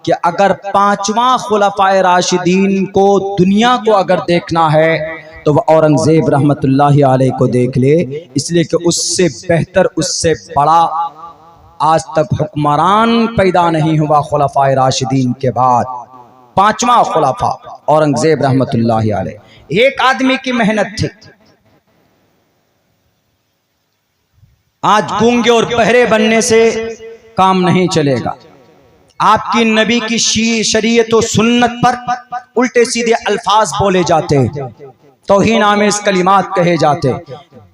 कि अगर पांचवा खुलफाए राशिदीन को, दुनिया को अगर देखना है तो वह औरंगजेब रहमतुल्लाहि अलैह को देख ले, इसलिए कि उससे बेहतर, उससे बड़ा आज तक हुक्मरान पैदा नहीं हुआ खुलफाए राशिदीन के बाद। पांचवा खुलफा औरंगजेब रहमतुल्लाहि अलैह। एक आदमी की मेहनत थी। आज गूंगे और बहरे बनने से काम नहीं चलेगा। आपकी नबी की शरीयत और सुन्नत पर उल्टे सीधे अल्फाज बोले जाते, तौहीन आमेज़ कलिमात कहे जाते।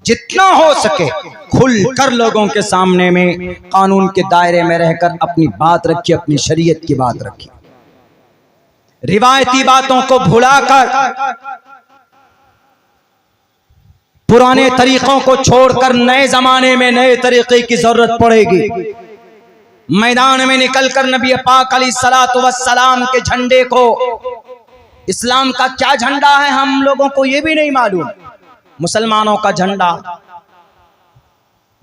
जितना हो सके खुलकर लोगों के सामने में कानून के दायरे में रहकर अपनी बात रखिए, अपनी शरीयत की बात रखिए। रिवायती बातों को भुलाकर, पुराने तरीकों को छोड़कर नए जमाने में नए तरीके की जरूरत पड़ेगी। मैदान में निकलकर नबी पाक अलैहिस्सलातु वस्सलाम के झंडे को, इस्लाम का क्या झंडा है हम लोगों को ये भी नहीं मालूम। मुसलमानों का झंडा,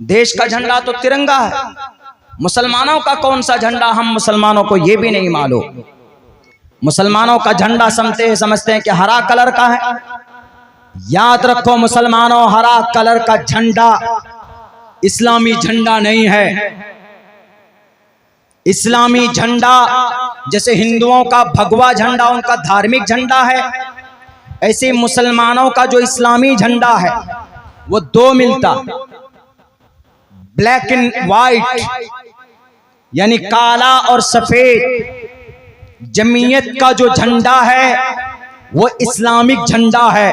देश का झंडा तो तिरंगा है, मुसलमानों का कौन सा झंडा हम मुसलमानों को ये भी नहीं मालूम। मुसलमानों का झंडा समझते हैं कि हरा कलर का है। याद रखो मुसलमानों, हरा कलर का झंडा इस्लामी झंडा नहीं है। इस्लामी झंडा जैसे हिंदुओं का भगवा झंडा उनका धार्मिक झंडा है, ऐसे मुसलमानों का जो इस्लामी झंडा है वो दो मिलता, ब्लैक एंड व्हाइट यानी काला और सफेद। जमीयत का जो झंडा है वो इस्लामिक झंडा है।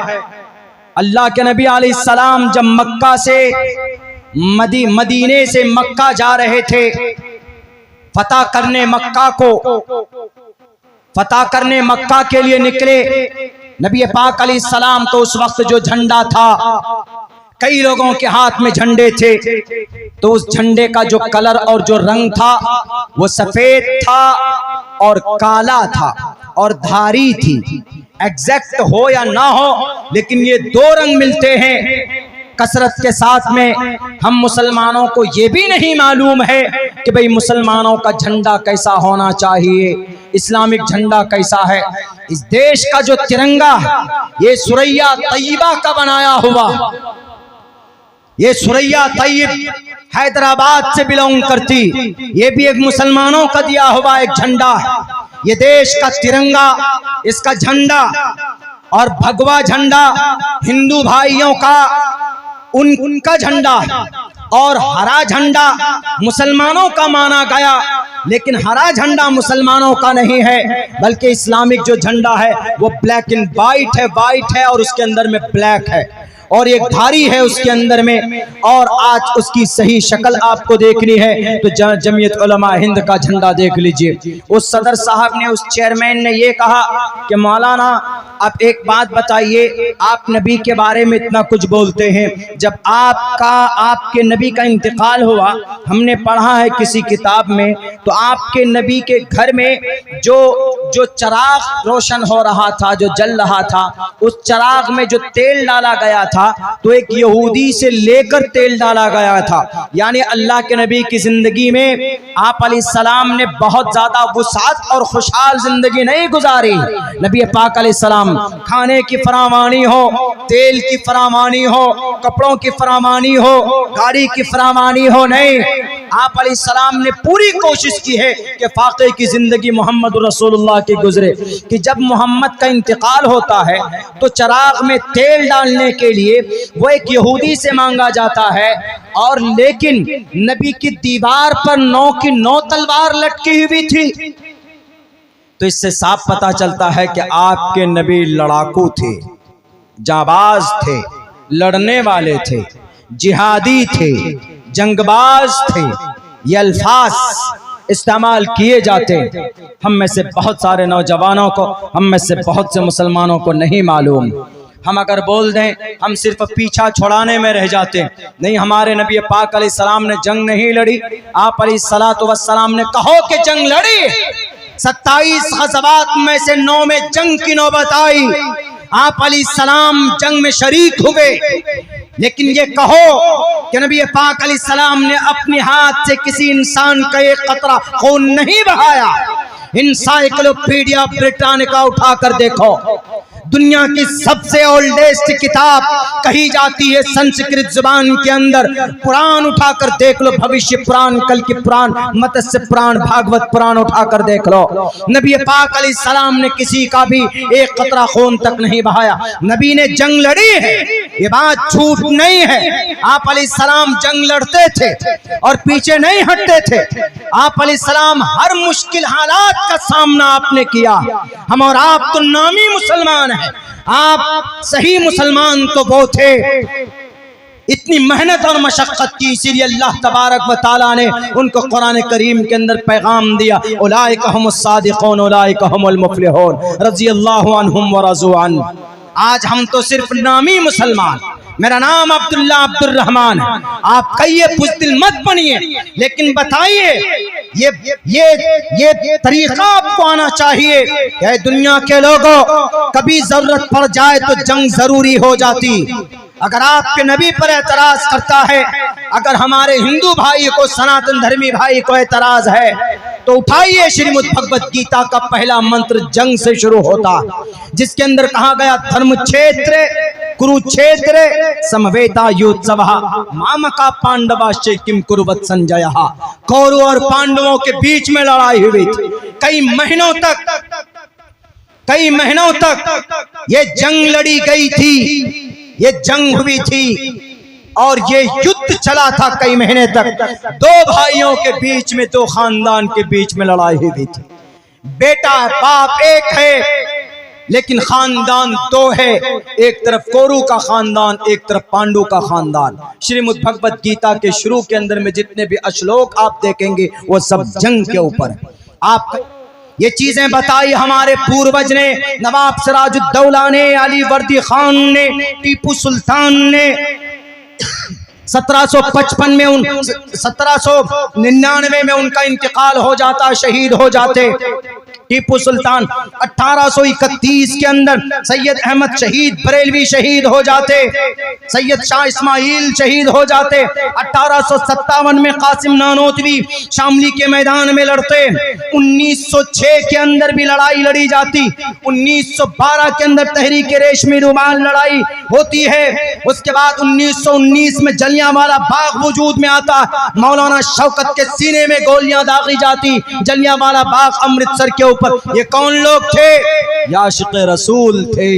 अल्लाह के नबी अलैहिस्सलाम जब मक्का से मदीने से मक्का जा रहे थे, फतह करने मक्का के लिए निकले। नबी पाक अलैहिस्सलाम तो उस वक्त जो झंडा था, कई लोगों के हाथ में झंडे थे, तो उस झंडे का जो कलर और जो रंग था वो सफेद था और काला था और धारी थी। एग्जैक्ट हो या ना हो, लेकिन ये दो रंग मिलते हैं कसरत के साथ में। हम मुसलमानों को ये भी नहीं मालूम है कि भाई मुसलमानों का झंडा कैसा होना चाहिए, इस्लामिक झंडा कैसा है। इस देश का जो तिरंगा है ये सुरैया तैयबा का बनाया हुआ, ये सुरैया तैयब हैदराबाद से बिलोंग करती, ये भी एक मुसलमानों का दिया हुआ एक झंडा है। ये देश का तिरंगा, इसका झंडा और भगवा झंडा हिंदू भाइयों का उनका झंडा है, और हरा झंडा मुसलमानों का माना गया, लेकिन हरा झंडा मुसलमानों का नहीं है, बल्कि इस्लामिक जो झंडा है वो ब्लैक एंड वाइट है और उसके अंदर में ब्लैक है और एक धारी है उसके अंदर में। और आज उसकी सही शक्ल आपको देखनी है तो जमीयत उलमा हिंद का झंडा देख लीजिए। उस सदर साहब ने, उस चेयरमैन ने ये कहा कि मौलाना आप एक बात बताइए, आप नबी के बारे में इतना कुछ बोलते हैं, जब आपके नबी का इंतकाल हुआ, हमने पढ़ा है किसी किताब में, तो आपके नबी के घर में जो चराग रोशन हो रहा था, जो जल रहा था, उस चराग में जो तेल डाला गया था तो एक यहूदी से लेकर तेल डाला गया था। यानी अल्लाह के नबी की जिंदगी में आप अलैहिस्सलाम ने बहुत ज्यादा वुसात और खुशहाल जिंदगी नहीं गुजारी। नबी पाक अलैहिस्सलाम खाने की फरावानी हो, तेल की फरावानी हो, कपड़ों की फरावानी हो, गाड़ी की फरावानी हो, नहीं, आप अलैहिस्सलाम ने पूरी कोशिश की है कि फाक़े की जिंदगी मोहम्मद रसूलुल्लाह की गुजरे। कि जब मोहम्मद का इंतकाल होता है तो चराग में तेल डालने के लिए वो एक यहूदी से मांगा जाता है, और लेकिन नबी की दीवार पर 9 की 9 तलवार लटकी हुई थी। तो इससे साफ पता चलता है कि आपके नबी लड़ाकू थे, जाबाज थे, लड़ने वाले थे, जिहादी थे, जंगबाज थे। ये अल्फाज इस्तेमाल किए जाते। हम में से बहुत सारे नौजवानों को, हम में से बहुत से मुसलमानों को नहीं मालूम। हम अगर बोल दें हम सिर्फ पीछा छुड़ाने में रह जाते हैं। नहीं, हमारे नबी पाक अलैहिस्सलाम ने जंग नहीं लड़ी। आप अलैहिस्सलातु वस्सलाम ने कहो कि जंग लड़ी, 27 ग़ज़वात में से 9 में जंग की नौबत आई। आप अलैहिस्सलाम जंग में शरीक हुए, लेकिन ये कहो कि नबी पाक अलैहिस्सलाम ने अपने हाथ से किसी इंसान का एक कतरा खून नहीं बहाया। इंसाइक्लोपीडिया ब्रिटानिका उठाकर देखो, दुनिया की सबसे ओल्डेस्ट किताब कही जाती है संस्कृत जुबान के अंदर। पुराण उठाकर देख लो, भविष्य पुराण, कल की पुराण, मत्स्य पुराण, भागवत पुराण उठाकर देख लो। नबी पाक अलैहिस्सलाम ने किसी का भी एक कतरा खून तक नहीं बहाया। नबी ने जंग लड़ी है, ये बात झूठ नहीं है। आप अलैहिस्सलाम जंग लड़ते थे और पीछे नहीं हटते थे। आप अलैहिस्सलाम हर मुश्किल हालात का सामना आपने किया। हम और आप तो नामी मुसलमान, आप सही मुसलमान तो वो थे। इतनी मेहनत और मशक्कत की, इसीलिए अल्लाह तबारक व तआला ने उनको कुरान करीम के अंदर पैगाम दिया, उलाइका हुमुस सादिक़ून उलाइका हुमुल मुफ़्लिहून रज़ियल्लाहु अन्हुम व रज़ू अन। आज हम तो सिर्फ नामी मुसलमान, मेरा नाम अब्दुल्ला अब्दुर्रहमान है। आप कहिए बुज़दिल मत बनिए, लेकिन बताइए ये तरीका आपको आना चाहिए कि दुनिया के लोगों, कभी जरूरत पड़ जाए तो जंग जरूरी हो जाती। अगर आपके नबी पर एतराज करता है, अगर हमारे हिंदू भाई को, सनातन धर्मी भाई को एतराज है, तो उठाइए श्रीमद् भगवत गीता का पहला मंत्र जंग से शुरू होता, जिसके अंदर कहा गया धर्म क्षेत्र कुरुक्षेत्र समवेता योत्सवः मामका पांडवाश्च किम कुर्वत संजयः। कौरव और पांडवों के बीच में लड़ाई हुई थी। कई महीनों तक ये जंग लड़ी गई थी, ये जंग हुई थी और ये युद्ध चला था कई महीने तक। दो भाइयों के बीच में, दो खानदान के बीच में लड़ाई हुई थी। बेटा बाप एक है लेकिन खानदान दो है, एक तरफ कोरु का खानदान, एक तरफ पांडु का खानदान। श्रीमद् भगवत गीता के शुरू के अंदर में जितने भी श्लोक आप देखेंगे वो सब जंग के ऊपर है। आप ये चीजें बताई हमारे पूर्वज ने, नवाब सिराजुद्दौला ने, अली वर्दी खान ने, टीपू सुल्तान ने 1755 में 1799 में उनका इंतकाल हो जाता, शहीद हो जाते टीपू सुल्तान। 1831 के अंदर सैयद अहमद शहीद बरेलवी शहीद हो जाते, सैयद शाह इस्माइल शहीद हो जाते। 1857 में कासिम नानोतवी शामली के मैदान में लड़ते। 1906 के अंदर भी लड़ाई लड़ी जाती। 1912 के अंदर तहरीक रेशमी रुमाल लड़ाई होती है। उसके बाद 1919 में जलियांवाला बाग वजूद में आता। मौलाना शौकत के सीने में गोलियां दागी जाती। जलियांवाला बाग अमृतसर के ऊपर। ये कौन लोग थे? आशिक़ रसूल थे।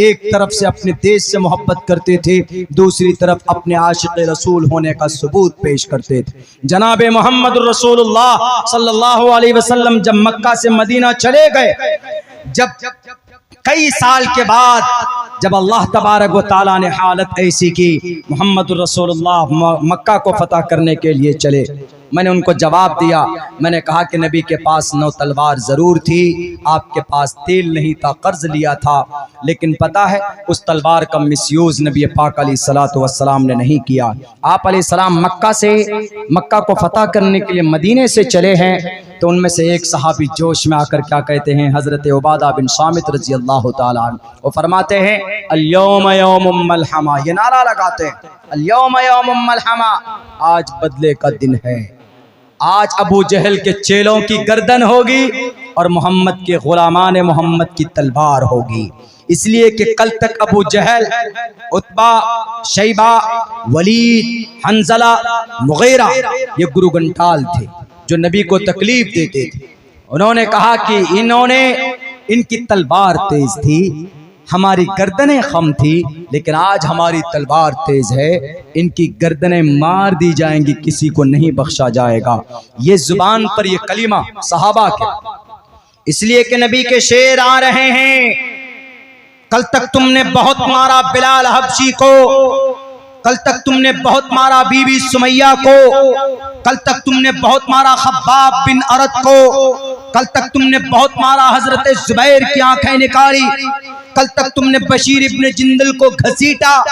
एक तरफ से अपने देश से मोहब्बत करते थे, दूसरी तरफ अपने आशिक़ रसूल होने का सबूत पेश करते थे। जनाबे मोहम्मद रसूलुल्लाह सल्लल्लाहु अलैहि वसल्लम जब मक्का से मदीना चले गए, जब कई साल के बाद जब अल्लाह तबारक व तआला ने हालत ऐसी की, मोहम्मद रसूलुल्लाह मक्का को फतह करने के लिए चले। मैंने उनको जवाब दिया, मैंने कहा कि नबी के पास 9 तलवार ज़रूर थी, आपके पास तेल नहीं था, कर्ज लिया था, लेकिन पता है उस तलवार का मिसयूज़ नबी पाक अलैहिस्सलातु वस्सलाम ने नहीं किया। आप अलैहिस्सलाम मक्का को फतह करने के लिए मदीने से चले हैं, तो उनमें से एक सहाबी जोश में आकर क्या कहते हैं, हज़रत उबादा बिन सामित रज़ी अल्लाह ताला अन्हु, वो फरमाते हैं अल-यौम यौमुम मलहमा, ये नारा लगाते हैं अल-यौम यौमुम मलहमा, आज बदले का दिन है। आज अबू जहल के चेलों की गर्दन होगी और मोहम्मद के गुलामान मोहम्मद की तलवार होगी। इसलिए कि कल तक अबू जहल, उत्बा, शैबा, वलीद, हंजला, मुगीरा ये गुरुगंटाल थे जो नबी को तकलीफ देते थे। उन्होंने कहा कि इनकी तलवार तेज थी, हमारी गर्दनें खम थी, लेकिन आज हमारी तलवार तेज है, इनकी गर्दनें मार दी जाएंगी, किसी को नहीं बख्शा जाएगा। ये जुबान पर ये कलीमा सहाबा के, इसलिए कि नबी के शेर आ रहे हैं, कल तक तुमने बहुत मारा बिलाल हबशी को, कल तक तुमने बहुत मारा बीबी सुमैया को, कल तक तुमने बहुत मारा खब्बाब बिन अरत को, कल तक तुमने बहुत मारा हजरत जुबैर की आंखें निकाली, कल तक तुमने बशीर इब्न जिंदल को घसीटा,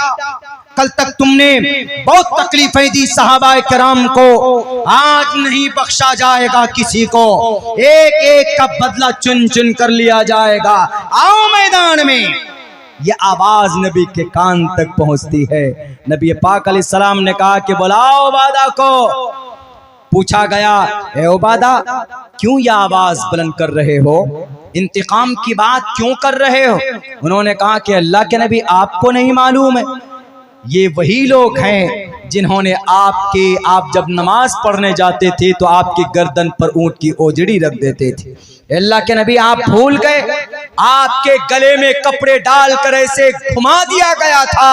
कल तक तुमने बहुत तकलीफें दी सहाबाए किराम को, आज नहीं बख्शा जाएगा किसी को, एक एक का बदला चुन चुन कर लिया जाएगा। आओ मैदान में। ये आवाज नबी के कान तक पहुंचती है। नबी पाक अलैहिस्सलाम ने कहा कि बुलाओ उबादा को। पूछा गया, ए उबादा क्यों यह आवाज बुलंद कर रहे हो, इंतकाम की बात क्यों कर रहे हो? उन्होंने कहा कि अल्लाह के नबी आपको नहीं मालूम है, ये वही लोग हैं जिन्होंने आप जब नमाज पढ़ने जाते थे तो आपकी गर्दन पर ऊंट की ओजड़ी रख देते थे। अल्लाह के नबी आप भूल गए, आपके गले में कपड़े डालकर ऐसे घुमा दिया गया था,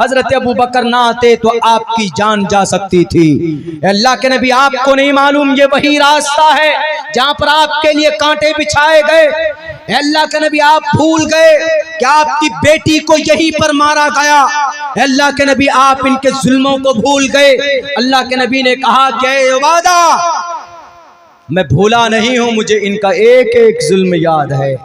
हजरत अबू बकर ना आते तो आपकी जान जा सकती थी। अल्लाह के नबी आपको नहीं मालूम ये वही रास्ता है जहां पर आपके लिए कांटे बिछाए गए। अल्लाह के नबी आप भूल गए कि आपकी बेटी को यहीं पर मारा गया। अल्लाह के नबी आप इनके जुल्मों को भूल गए। अल्लाह के नबी ने कहा कि उबादा मैं भूला नहीं हूं, मुझे इनका एक एक जुल्म याद है।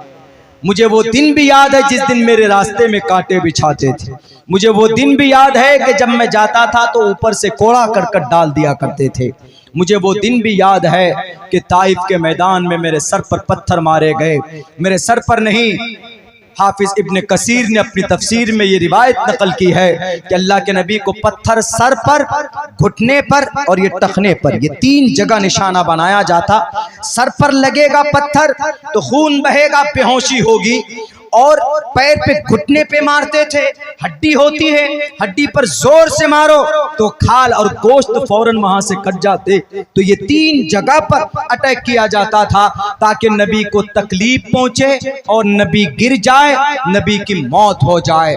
मुझे वो दिन भी याद है जिस दिन मेरे रास्ते में कांटे बिछाते थे। मुझे वो दिन भी याद है कि जब मैं जाता था तो ऊपर से कोड़ा करकट डाल दिया करते थे। मुझे वो दिन भी याद है कि ताइफ के मैदान में मेरे सर पर पत्थर मारे गए। मेरे सर पर नहीं, हाफिज इब्न कसीर ने अपनी तफसीर में ये रिवायत नकल की है कि अल्लाह के नबी को पत्थर सर पर, घुटने पर और ये टखने पर, ये 3 जगह निशाना बनाया जाता। सर पर लगेगा पत्थर तो खून बहेगा, बेहोशी होगी, और पैर पे घुटने पे मारते थे, हड्डी होती है, हड्डी पर जोर से मारो तो खाल और गोश्त फौरन वहां से कट जाते। तो ये 3 जगह पर अटैक किया जाता था ताकि नबी को तकलीफ पहुंचे और नबी गिर जाए, नबी की मौत हो जाए।